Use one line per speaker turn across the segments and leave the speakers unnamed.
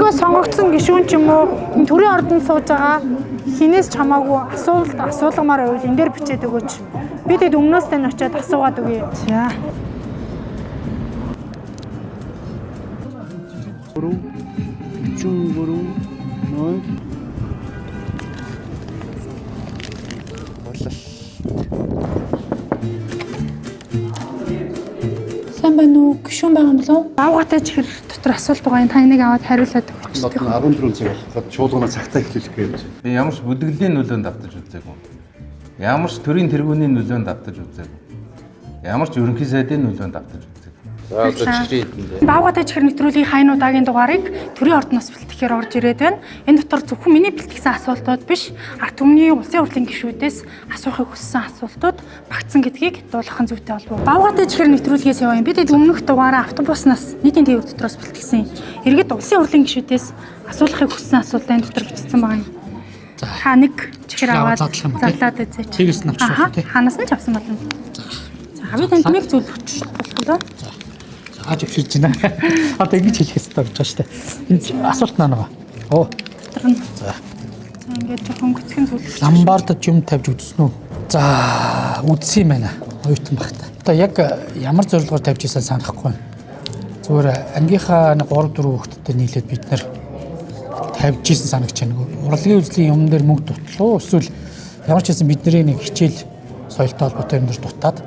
Өөртөө сонгогдсон гишүүн ч юм уу төрийн ордонд сууж байгаа хинээс ч хамаагүй асуулгамаар байвал энэ дээр бичээд өгөөч. Би тэд өмнөөс тань очиад асуугаад өгье. За.
34 0
Сайн байна уу? Гишүүн байгаа юм болов? Баавгатай чихэр дотор асуулт байгаа. Та энийг аваад хариулаад өгч.
14 цаг болоход чуулгана цагтаа эхлүүлэх гэж байна.
Би ямар ч бүдгэллийн нөлөөнд автаж үзээгүй. Ямар ч төрийн тэргүүний нөлөөнд автаж үзээгүй. Ямар ч ерөнхий сайдын нөлөөнд автаж үзээгүй.
За одоо чихрийн эдэндээ.
Баавгатай чихэр нэвтрүүлгийн хайн удаагийн дугаарыг төрийн ордноос бэлтгэхээр орж ирээд байна. Энэ дотор зөвхөн миний бэлтгэсэн асуултууд биш, ард түмний улсын хурлын гишүүдээс асуухыг хүссэн асуултууд багтсан гэдгийг дуулгахын зүйтэй болов. Баавгатай чихэр нэвтрүүлгээс яваа юм. Бид өмнөх дугаараа автобуснаас нийтийн тээвэр дотроос бэлтгэсэн. Иргэд улсын хурлын гишүүдээс асуулахыг хүссэн асуултын дотор бичсэн байгаа юм. Та нэг чихэр аваад задлаад үзээч.
Тэгээс нь авчихсан тий.
Ханаас нь ч авсан болно. За би танд нэг зүйл болчих болов.
Ааж өвшилж байна. Одоо ингэж хэлэх хэрэгтэй болж байгаа шүү дээ. Энэ асуулт наа. Оо.
За ингээд жоохон гүцхэн зүйл.
Ламбардад юм тавьж үзсэн үү? За, үзсэн юм байна. Оюутан багтаа. Одоо яг ямар зорилгоор тавьж ийсэн санахгүй байна. Зүгээр ангийнхаа 3 4 хүүхэдтэй нийлээд бид нэр тавьж ийсэн санагч байна. Урлагийн үзлийн юм дээр мөнгө дутлаа. Эсвэл ямар ч хэсэн бидний нэг хичээл соёлтой холбоотой юм дээр дутаад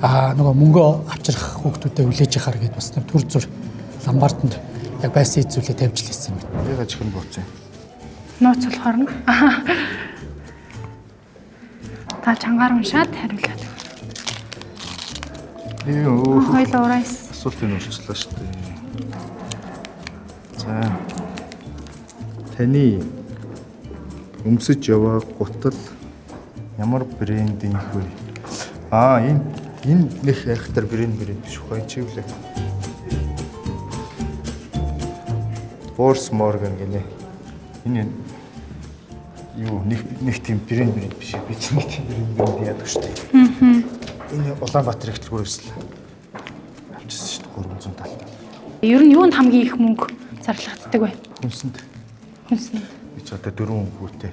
нөгөө мөнгө авчрах хүүхдүүдэд хүлээж яхаар гэдээ бас төр зүр ламбарданд яг байсан зүйлээ тавьж лээсэн юм байна.
Яг чихэн бууцсан.
Нууц болохоор нь. Та чангаар уншаад хариулаад.
Юу
Хоёул урайс.
асуултыг өөрчлөлөө шүү дээ. За. Таны өмсөж яваа гутал ямар брендинг вэ? Энэ нэг айхтар брэнд биш ухаан чивлээ. Force Morgan гэнэ. Энэ юу нэг тийм брэнд биш. Би ч нэг тийм брэнд яадаг шүү дээ. Энэ Улаанбаатар ихтэл хүрээсэл авчихсан шүү дээ 370.
Ер нь юунд хамгийн их мөнгө зарлагддаг вэ?
Хүнсэнд.
Хүнсэнд.
Би ч одоо 4 хүүтэй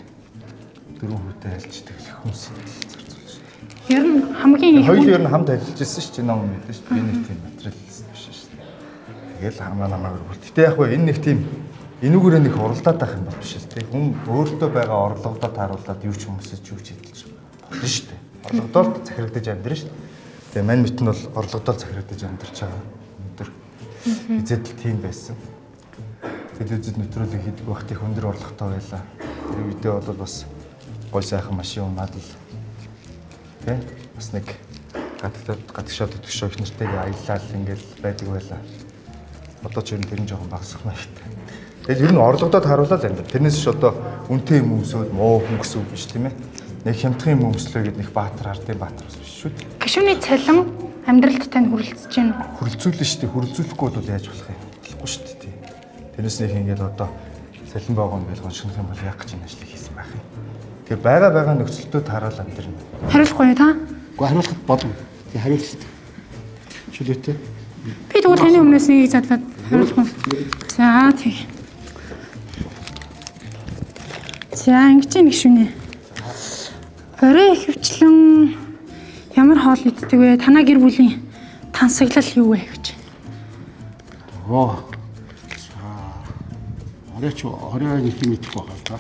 альчдаг хүнсэнд зарцуулж шүү.
Ер нь хамгийн их
Хоёул ер нь хамт ажиллаж ирсэн шүү дээ. Ном мэдэн шүү дээ. Би нэг тийм материалист биш шүү дээ. Тэгэл намаагаар бүр. Гэтэ яг хөө энэ нэг тийм энүүгээрээ нэг уралдаад байх юм бол биш л дээ. Хүн өөртөө байгаа орлогодоо тааруулаад юу ч хүмүүсэж юу ч хэлж болно шүү дээ. Орлогодоо захирагдаж амьдрын шүү дээ. Тэгээ мань мэт нь бол орлогодоо захирагдаж амьдарч байгаа. Өндөр эзэдэл тийм байсан. Телевизэд нэвтрүүлэг хийдэг багт их өндөр орлоготой байлаа. Тэр үедээ бол бас гой сайхан машин унаад л тий бас нэг гадагшаад өтгөшөө их нэртэйгээ аялал ингээл байдаг байлаа. Одоо ч ер нь тэр нь жоохон багасгах хэрэгтэй. Тэгэл ер нь орлогодоо харуулаад байна. Тэрнээс ч одоо үнэтэй юм өмсөөд муу хүн гэсэн үг биш тийм ээ. Нэг хямдхан юм өмслөө гэдэг нэг баатар ардын баатар бас биш шүү дээ.
гишүүний цалин амьдралд тань хүрэлцэж байна.
Хүрэлцүүлнэ шүү дээ. Хүрэлцүүлэхгүй бол яаж болох юм? Болохгүй шүү дээ тий. Тэрнээс нэг ингээд одоо цалин байгаа юм байлгон шинэх юм бол яг гэж энэ ажлыг хийсэн байх юм. Тэгээ байгаа нөхцөлтөд хараал амьдрна.
Хариулахгүй юу та?
Уу хариулахад болно. Тэг хариулчихсан. Чөлөөтэй.
Би тэгвэл таны өмнөөс нэг задлаад хариулах юм. За тий. За ингэж нэг гишүүнэ. Орой ихэвчлэн ямар хоол иддэг вэ? Танаа гэр бүлийн тансаглал юу вэ гэж.
Оо. Орой нэг юм идэх байгаа л да.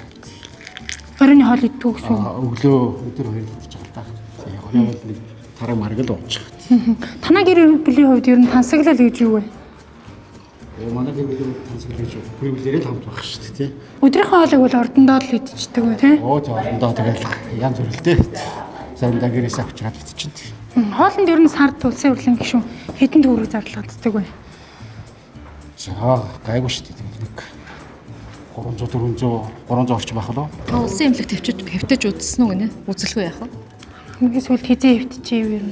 Оройны хоол иддэг гэсэн үг.
Өглөө өдөр хоёр идэж байгаа л да. Тэгээ орой бол нэг тараа маргал уучих.
Танаа гэр бүлийн хувьд ер нь тансаглал гэж юу вэ?
Манай гэр бүлийн тансаглал гэж гэр бүлээрээ л хамт байх шүү дээ тий.
Өдрийнхөө хоолыг бол ордондоо л идчихдэг үү тий?
Оо за ордондоо тэгэл янз бүр л дээ. Заримдаа гэрээс авчираад идчихэв.
Хоолнд ер нь сард улсын хурлын гишүүн хэдэн төгрөг зарлагддаг вэ?
За гайгүй шүү дээ. Нэг 300 орчим байх лөө.
Та улсын эмнэлэг хэвтэж үзсэн үү гинэ? Үзэлгүй яах вэ?
Хамгийн сүүлд хизээ хэвтчихээ юу юм?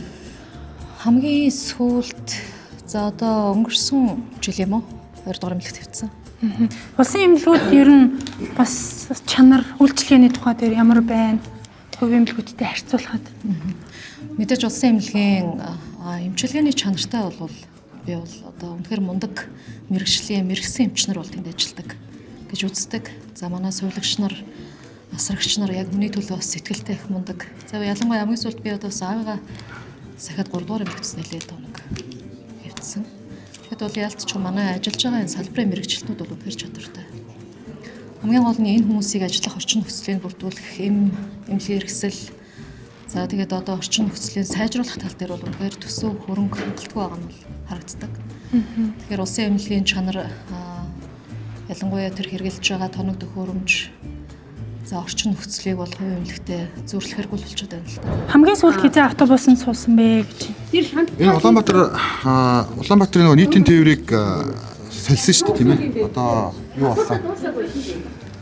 Хамгийн сүүлд за одоо өнгөрсөн жил юм уу? 2 дугаар эмнэлэгт хэвтсэн.
Улсын эмнэлгүүд ер нь бас чанар үйлчлэгээний тухай дээр ямар байна? Хувийн эмнэлгүүдтэй харьцуулахад.
Мэдээж улсын эмнэлгийн эмчилгээний чанартай бол би бол одоо үнэхээр мундаг мэрэгсэн эмчнэр бол тэнд ажилладаг. гэж үздэг. За манай сувилагч нар, асрагч нар яг хүний төлөө бас сэтгэлтэй их мундаг. За ялангуяа хамгийн сүүлд би одоо бас аавыгаа сахиад 3 дугаар эмэгтэйс нэлээд тоног хэвдсэн. Тэгэхэд бол яалтчгүй манай ажиллаж байгаа энэ салбарын мэрэгчлэтнүүд бол үнэхээр чадвартай. Хамгийн гол нь энэ хүмүүсийг ажиллах орчин нөхцөлийг бүрдүүлэх, эмнэлгийн хэрэгсэл, за тэгээд одоо орчин нөхцөлийг сайжруулах тал дээр бол үнэхээр төсөв хөрөнгө хангалтгүй байгаа нь бол харагддаг. Тэгэхээр улсын эмнэлгийн чанар ялангуяа тэр хэрэгжилж байгаа тоног төхөөрөмж, за орчин нөхцөлийг бол хувийн эмнэлэгтээ зөвлөхөргүй болчиход байна л да.
Хамгийн сүүлд хизээ автобусанд суусан бэ гэж.
Энэ Улаанбаатар нөгөө нийтийн тээврийг салсан шүү дээ тийм ээ. Одоо юу болсон?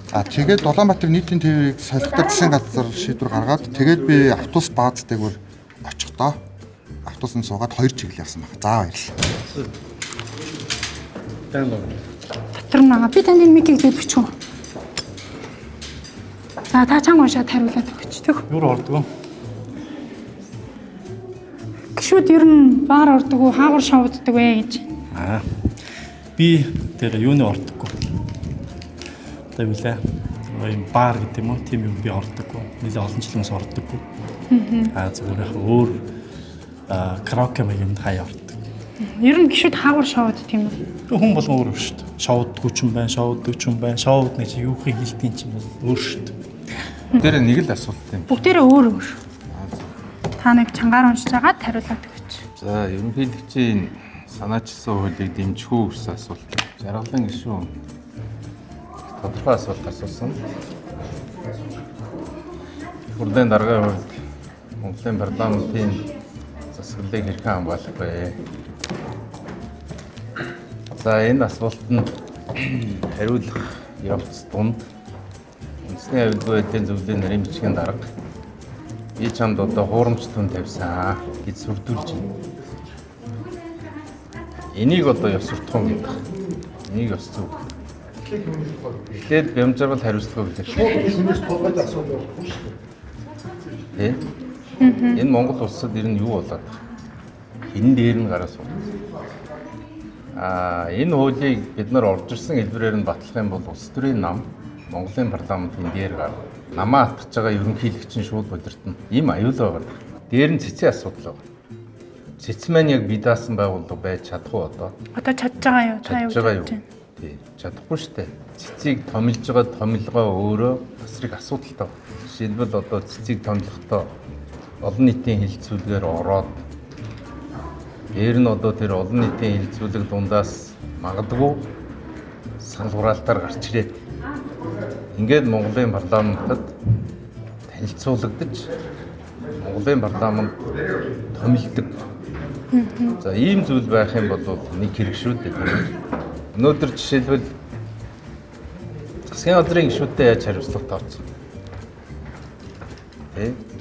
Тэгээд Улаанбаатар нийтийн тээврийг солихдоо засгийн газар шийдвэр гаргаад тэгээд би автобус бааз дээгүүр очихдоо автобусанд суугаад 2 чиглэл явсан байна. За баярлалаа.
Дотор нь би танд энэ микийг зөвлөчих үү? За та чанга уншаад хариулаад өгч.
Юу ордог вэ?
Гişүүд ер нь баар ордог уу, хаагур шавддаг вэ гэж.
Би тэр юуны ордоггүй. Одоо юу лээ? Ийм баар гэдэг юм уу? Тийм юм би ордоггүй. Нэлээ олон жил хүмүүс ордоггүй. Зүгээр яг өөр караоке маяг юмд хаяа ордог.
Ер нь гişүүд хаагур шавддаг юм уу?
Хүн болгон өөр шүү дээ. Шоуддаг ч юм байна, шоуддаг ч юм байна. Шоудна гэж юухыг хэлдэг юм бол өөр шүү дээ.
Тэр нэг л асуулт юм.
Бүгдээрээ өөр өөр. Та нэг чангаар уншиж агаад хариулаад өгч.
За ерөнхийлөгчийн санаачилсан хуулийг дэмжих үү гэсэн асуулт. Жаргалан гишүүн тодорхой асуулт асуусан. Хурлын даргын хувьд Монголын парламентын засаглалыг хэрхэн хамгаалах вэ? За энэ асуултанд хариулах явц дунд үндэсний аюулгүй байдлын зөвлөлийн нарийн бичгийн дарга би чамд одоо хуурамч түн тавьсан гэж сүрдүүлж байна. Энийг одоо ёс суртахуун гэдэг. Энийг ёс зөв. Эхлээд бямжаргал хариуцлага үлээх. Энэ Монгол улсад ер нь юу болоод байна? Хин дээр нь гараа суудаг. Энэ хуулийг бид нар орж ирсэн хэлбэрээр нь батлах юм бол улс төрийн нам Монголын парламентын дээр гар намаа атгаж байгаа ерөнхийлөгч нь шууд удирдна. Ийм аюул байгаа. Дээр нь цэцэн асуудал байна. Цэцэн маань яг бие даасан байгууллага байж чадах уу одоо?
Одоо чадж байгаа юу? Та юу гэж байна?
Тий, чадахгүй шүү дээ. Цэцгийг томилж байгаа томилгоо өөрөө тасрыг асуудалтай. Жишээлбэл одоо цэцгийг томилохдоо олон нийтийн хилцүүлгээр ороод дээр нь одоо тэр олон нийтийн хилцүүлэг дундаас магадгүй салгураалтаар гарч ирээд ингээд Монголын парламентад танилцуулагдаж Монголын парламент томилдог. За ийм зүйл байх юм бол нэг хэрэг шүү дээ. Өнөөдөр жишээлбэл засгийн газрын гишүүдтэй яаж хариуцлага тооцсон.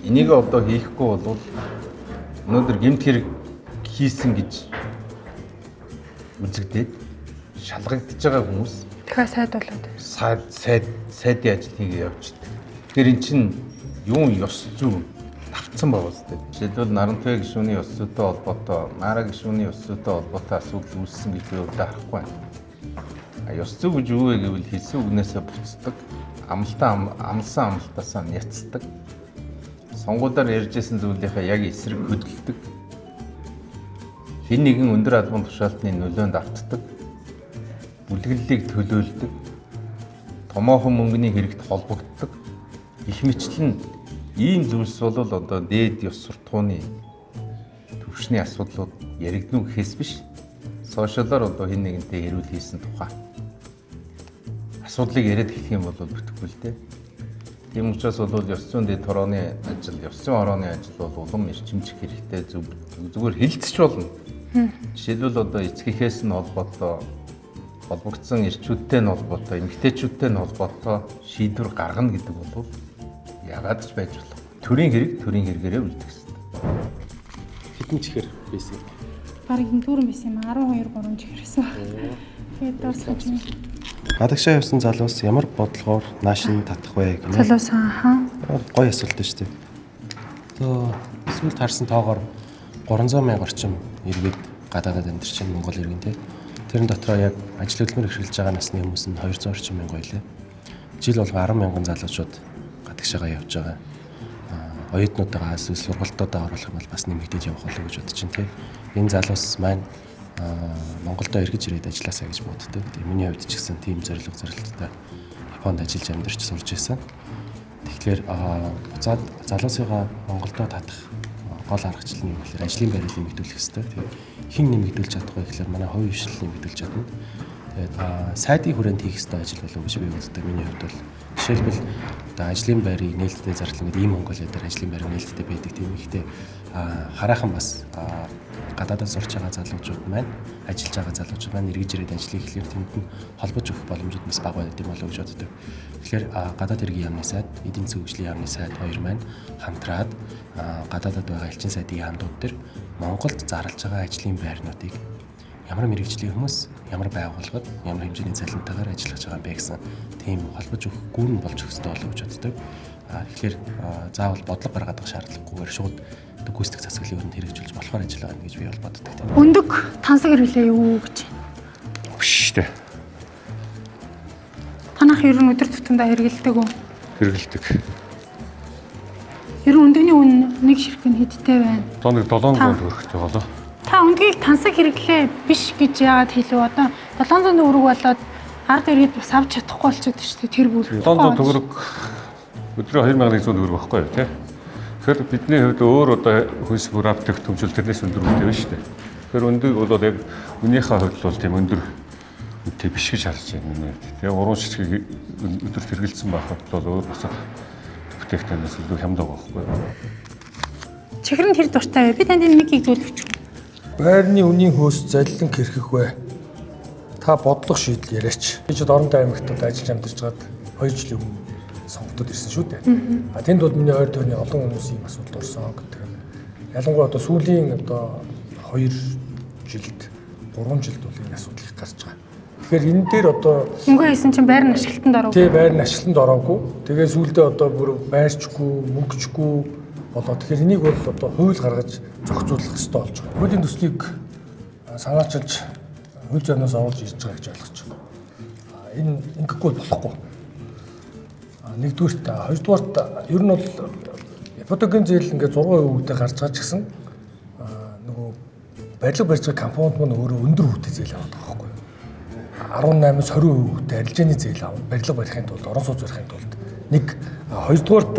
Энийг одоо хийхгүй бол өнөөдөр гэмт хэрэг хийсэн гэж үзэгдээд шалгагдж байгаа хүмүүс
Тэгэхээр сайд болоод.
сайдын ажил хийгээ явчихдаг. Тэгэхээр эн чинь юун ёс зүй давтсан байгаа үстэй. Жишээлбэл Нарантвэ гишүүний ёс зүйтэй холбоотой, Нара гишүүний ёс зүйтэй холбоотой асуудал үүссэн гэж би өөртөө харахгүй байна. Ёс зүй гэж юу вэ гэвэл хэлсэн үгнээсээ буцдаг, амлсан амлалтаасаа няцдаг. Сонгуулиар ярьжсэн зүйлийнхаа яг эсрэг хөдөлдөг. Хэн нэгэн өндөр албан тушаалтны нөлөөнд автдаг. Бүлэглэлийг төлөөлдөг. Томоохон мөнгөний хэрэгт холбогддог. Их мэтлэн ийм зүйлс бол одоо дээд ёс суртахууны төвшний асуудлууд яригдно гэхээс биш. Сошиалаар одоо хэн нэгэнтэй хэрүүл хийсэн тухай асуудлыг яриад эхлэх юм бол бүтэхгүй л дээ. Тийм учраас бол ёс зүйн дэд хорооны ажил, ёс зүйн хорооны ажил бол улам эрчимжих хэрэгтэй зүгээр хилцэж болно. Жишээлбэл одоо эцгийнхээс нь холбогдсон эрчүүдтэй нь холбоотой, эмэгтэйчүүдтэй нь холбоотой шийдвэр гаргана гэдэг бол яагаад ч байж болох. Төрийн хэрэгээрээ үлдэх хэрэгтэй.
Хэдэн чихэр байсан?
Бараг энэ дүүрэн байсан юм 12 3 чихэрсэн. Тэгээд дуусгаж байна.
Гадагшаа явсан залуус ямар бодлогоор наашин татах вэ гэнэ?
Залуусан хаа.
Гоё асуулт шүү дээ. Одоо сүүлд харсан тоогоор 300 мянга орчим иргэд гадаадад амьдарч байна Монгол иргэн тий. Тэрэн дотроо яг ажил хөдөлмөр эрхэлж байгаа насны хүмүүс нь 200 орчим мянга байлээ. Жил болго 10 мянган залуучууд гадагшаага явж байгаа. Оюутнуудаа эсвэл сургалтуудаа оруулах юм бол бас нэмэгдэж явах болов гэж бодож байна. Энэ залуус маань Монголдо эргэж ирээд ажилласаа гэж боддог. Тэгээ миний хувьд ч гэсэн тийм зорилттой Японд ажиллаж амьдарч сурж байсан. Тэгэхээр буцаад залуусыгаа Монголдо татах гол аргачлал нь юу гэхээр ажлын байрыг нэмэгдүүлэх хэрэгтэй. Тэгээ хэн нэмэгдүүлж чадахгүй гэхээр манай хувийн хвшил нэмэгдүүлж чадна. Тэгээд сайдын хүрээнд хийх хэрэгтэй ажил болов гэж би боддог. Миний хувьд бол жишээлбэл одоо ажлын байрыг нээлттэй зарлан гэдэг ийм Монголиа дээр ажлын байр нээлттэй байдаг. Тийм ихтэй хараахан бас гадаадаас сурч байгаа залуучууд маань ажиллаж байгаа залуучууд маань эргэж ирээд ажлыг эхлэхээр тэнд нь холбож өгөх боломжууд бас бага байдаг юм болов гэж боддог. Тэгэхээр гадаад хэргийн яамны сайд, эдийн засгийн хөгжлийн яамны сайд хоёр маань хамтраад гадаадад байгаа элчин сайдын яамнууд төр Монголд зарлаж байгаа ажлын байрнуудыг ямар мэрэгжлийн хүмүүс, ямар байгууллагад, ямар хэмжээний цалинтайгаар ажиллаж байгаа юм бэ гэсэн тийм холбож өгөх гүрэн болж өгөх ёстой болов гэж боддог. Тэгэхээр заавал бодлого гаргадаг шаардлагагүйгээр шууд гүйцэтгэх засаглалын өрөнд хэрэгжүүлж болохоор ажиллаа гэж би бол боддог тийм.
Өндөг тансаг хэрэглээ юу гэж?
Биш дээ.
Танах ер нь өдөр тутамдаа хэрэгэлдэг үү?
Хэрэгэлдэг.
Ер нь өндөгний үн нэг ширхэг хэдтэй байна?
Одоо нэг 700 төгрөгтэй болоо.
Та өндгийг тансаг хэрэглээ биш гэж яагаад хэлв? Одоо 700 төгрөг болоод ард иргэд бас авч чадахгүй болчиход шүү дээ. Тэр бүр
700 төгрөг өдрөө 2100 төгрөг байхгүй юу тий? Тэгэхээр бидний хувьд өөр одоо хүйс бүр авдаг төвжил тэрнээс өндөр үнэтэй байна шүү дээ. Тэгэхээр өндөг бол яг үнийхээ хувьд бол тийм өндөр үнэтэй биш гэж харж байна миний хувьд. Тэгээ уран ширхгийг өдөрт хэрэгэлсэн байхад бол өөр босох бүтээгдэхүүнээс илүү хямдаг байхгүй юу?
чихрэн тэр дуртай бай. Би танд нэг зүйлвч.
Байрны үнийн хөөс залилан хэрхэх вэ? Та бодлого шийдэл яриач. Би ч Орондоо аймагт ажиллаж амьдарч байгаад 2 жилийн өмнө сонгогдод ирсэн шүү дээ. Тэнд бол миний ойр тойрны олон хүмүүс ийм асуудал орсон гэдэг. Ялангуяа одоо сүүлийн одоо 2 жилд 3 жилд бол энэ асуудал их гарч байгаа. Тэгэхээр энэ дээр одоо
Мөнгө хийсэн чинь байр нь ашиглалтанд оров.
Тий, байр нь ашиглалтанд ороогүй. Тэгээ сүүлдээ одоо бүр байрчгүй, мөнгөчгүй болоод тэгэхээр энийг бол одоо хууль гаргаж зохицуулах хэрэгтэй болж байгаа. Хуулийн төслийг санаачилж хууль зүйнээс оруулж ирж байгаа гэж ойлгож байна. Энэ ингэхгүй болохгүй. Нэгдүгürt, хоёрдугаарт ер нь бол ипотекийн зээл ингээд 6% үүтэй гарч байгаа ч гэсэн нөгөө барилга барьж байгаа компанид маань өөрөө өндөр үүтэй зээл аваад байгаа байхгүй юу? 18-аас 20% үүтэй арилжааны зээл авах, барилга барихын тулд, орон сууц барихын тулд. Нэг хоёрдугаарт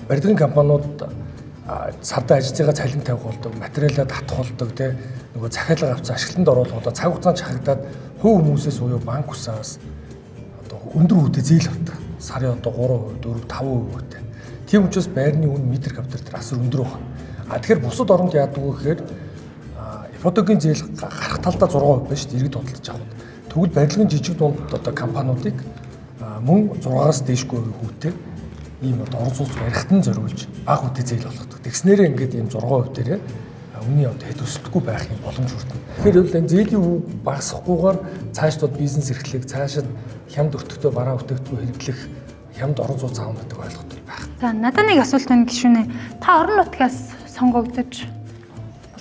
барилгын компаниуд сарда ажиллаж байгаа цалин тавих болдог, материалаа татах болдог, тэ нөгөө захиалга авсан ашиглалтанд оруулах одоо цаг хугацаанд шахагдаад хувь хүмүүсээс буюу банк усаас одоо өндөр үүтэй зээл авдаг. Сарын одоо 3%, 4%, 5% үүтэй. Тийм учраас байрны үн метр квадрат дээр асар өндөр байна. Тэгэхээр бусад оронд яадаг вэ гэхээр ипотекийн зээл гарах талдаа 6% байна шүү дээ. Иргэд худалдаж авах. Тэгвэл барилгын жижиг дунд одоо компаниудыг мөн 6-аас дээшгүй хүүтэй ийм одоо орон сууц барихт нь зориулж бага хүүтэй зээл болгодог. Тэгснээрээ ингээд ийм 6% дээрээ үнийн одоо хэд өсөлтгүй байх юм боломж хүрдэнэ. Тэгэхээр бол энэ зээлийн үе багасхгүйгээр цаашдод бизнес эрхлэх, цаашид хямд өртөгтэй бараа бүтээгдэхүүн хэрэглэх, хямд орон сууц аавна гэдэг ойлголт байх.
За надад нэг асуулт байна гişүнэ. Та орон нутгаас сонгогдож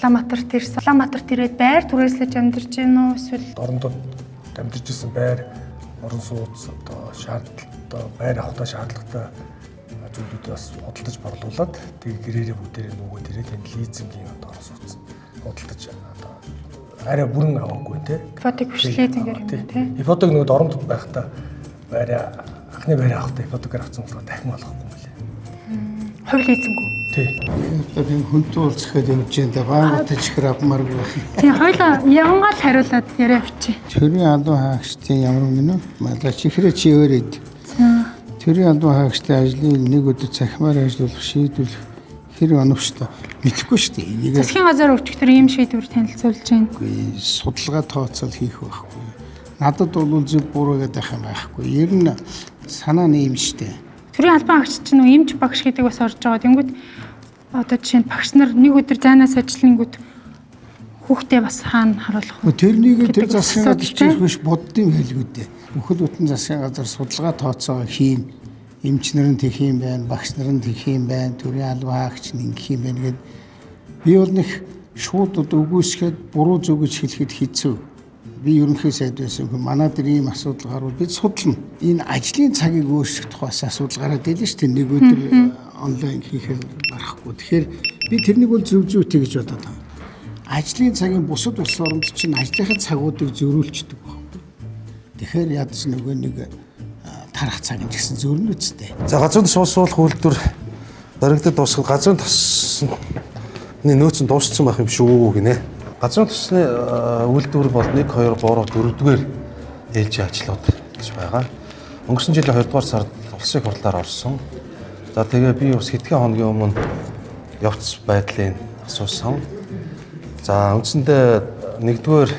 Улаанбаатарт ирсэн. Улаанбаатарт ирээд байр түрээслэж амьдарч гин үү эсвэл
орондод амьдарч ирсэн байр, орон сууц одоо шаардлагатай байр авахтай шаардлагатай зүйлүүд бас худалдаж борлуулад тэгээ гэрээрээ бүгдээрээ нөгөөд ирээд энэ лизингийн одоо орон сууц худалдаж одоо арай бүрэн аваагүй те.
ипотек биш лизингээр юм те.
Ипотек нөгөө орондод байхдаа байраа анхны байраа авахдаа ипотекээр авсан болохоор дахин болохгүй юм лээ.
Хувь лизинг үү?
Тий.
Одоо энэ хүнтэй уулзахад явж байгаа баагатай чихэр авмаар байх.
Тийм хоёлаа явангаал хариулаад яриа авчи.
Төрийн албан хаагчдын ямар гэнэ малаа чихрээ чи өөрөөд.
За.
Төрийн албан хаагчдын ажлыг нэг өдөр цахимаар ажиллуулах шийдвэр хэрэг оновчтой мэдэхгүй шүү дээ. Энийг
Засгийн газар өчигдөр ийм шийдвэр танилцуулж байна.
судалгаа тооцоол хийх байхгүй. Надад бол зөв буруу гэдэг юм байхгүй. Ер нь санаа нэм штэ.
Төрийн албан хаагч чинь нөө эмч багш гэдэг бас орж байгаа. Тэнгүүд одоо жишээ нь багш нар нэг өдөр зайнаас ажиллангууд хүүхдээ бас хаана харуулах вэ?
Тэрнийг тэр засгийн газар чих биш боддсон байлгүй дээ. Бүхэл бүтэн засгийн газар судалгаа тооцоо хийн. Эмч нар нь тэх юм байна, багш нар нь тэх юм байна, төрийн албан хаагч нь ингэх юм байна гэд би бол нэг шууд үгүйсгээд буруу зүг гэж хэлэхэд хэцүү. би ерөнхий сайд байсан хүн манайд ийм асуудал гарвал бид судална. Энэ ажлын цагийг өөрчлөх тухайс асуудал гараад ийлээ шүү дээ. Нэг өдөр онлайн хийхээр барахгүй. Тэгэхээр би тэрнийг бол зөв тэгж бодоод байна. Ажлын цагийн бусад улс оронд чинь ажлынхаа цагуудыг зөрүүлчдэг байхгүй. Тэгэхээр ядаж нөгөө нэг тарах цаг нь гэсэн зөрнө үстэй.
За газрын тос суулгах үйлдвэр баригдад дуусах газрын тосны нөөц нь дууссан байх юм шүү гинэ. Газрын тосны үйлдвэр бол 1 2 3 4-р ээлжийн ажлууд гэж байгаа. Өнгөрсөн жилийн 2 дугаар сард улсын хурлаар орсон. За тэгээ би бас хэдхэн хоногийн өмнө явц байдлыг асуусан. За үндсэндээ 1-р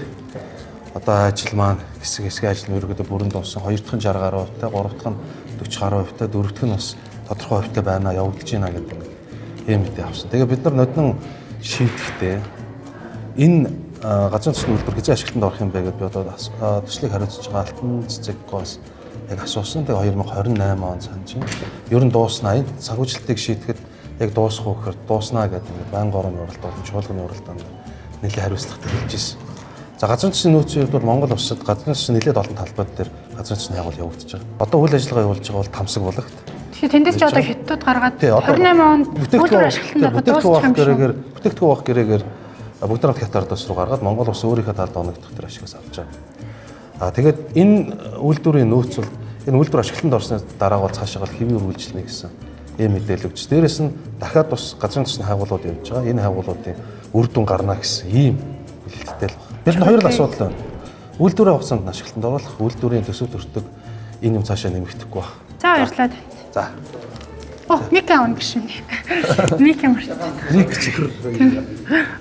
одоо ажил маань хэсэг ажил нь ерөөдөө бүрэн дууссан. 2 дахь нь 60 гаруй хувьтай, 3 дахь нь 40 гаруй хувьтай, 4 дахь нь бас тодорхой хувьтай байна явагдаж байна гэдэг ийм мэдээ авсан. Тэгээ бид нар нодон шийдэхдээ энэ газрын тосны үйлдвэр хязгаар ашиглалтанд орох юм бэ гэдээ би одоо төслийг хариуцж байгаа Алтан цэцэггоос яг асуусан. Тэгээ 2028 он санаж байна. Ер нь дууснаа энэ санхүүжилтийг шийдэхэд яг дуусах уу гэхээр дууснаа гэдэг ингээд байнгын орны уралдаанд, чуулганы уралдаанд нэлээд хариуцлагатай хэлж ирсэн. За газрын тосны нөөцийн хувьд бол Монгол улсад газрын тосны нэлээд олон талбайд дээр газрын тосны байгуул явагдаж байгаа. Одоо үйл ажиллагаа явуулж байгаа бол Тамсаг булагт.
Тэгэхээр тэндээс ч одоо хятадууд гаргаад 28 онд үйлдвэр ашиглалтанд
бүтээгдэхүүн авах гэрээгээр бүгд нэг хятадаас руу гаргаад Монгол улс өөрийнхөө талд оногдох төр ашигаас авч байгаа. Тэгээд энэ үйлдвэрийн нөөц бол энэ үйлдвэр ашиглалтанд орсны дараа бол цаашаа хэвийн үргэлжлэнэ гэсэн ийм мэдээлэл өгч. Дээрээс нь дахиад бас газрын тосны хайгуулууд явж байгаа. Энэ хайгуулуудын үр дүн гарна гэсэн ийм хэлэлттэй л байна. Бид хоёр л асуудал байна. Үйлдвэрийн хугацаанд ашиглалтанд оруулах, үйлдвэрийн төсөв төртөг энэ юм цаашаа нэмэгдэхгүй байна.
За баярлалаа.
За.
Мика он гişүн. Мика мөрч.
Рик чихэр.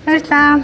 Баярлалаа.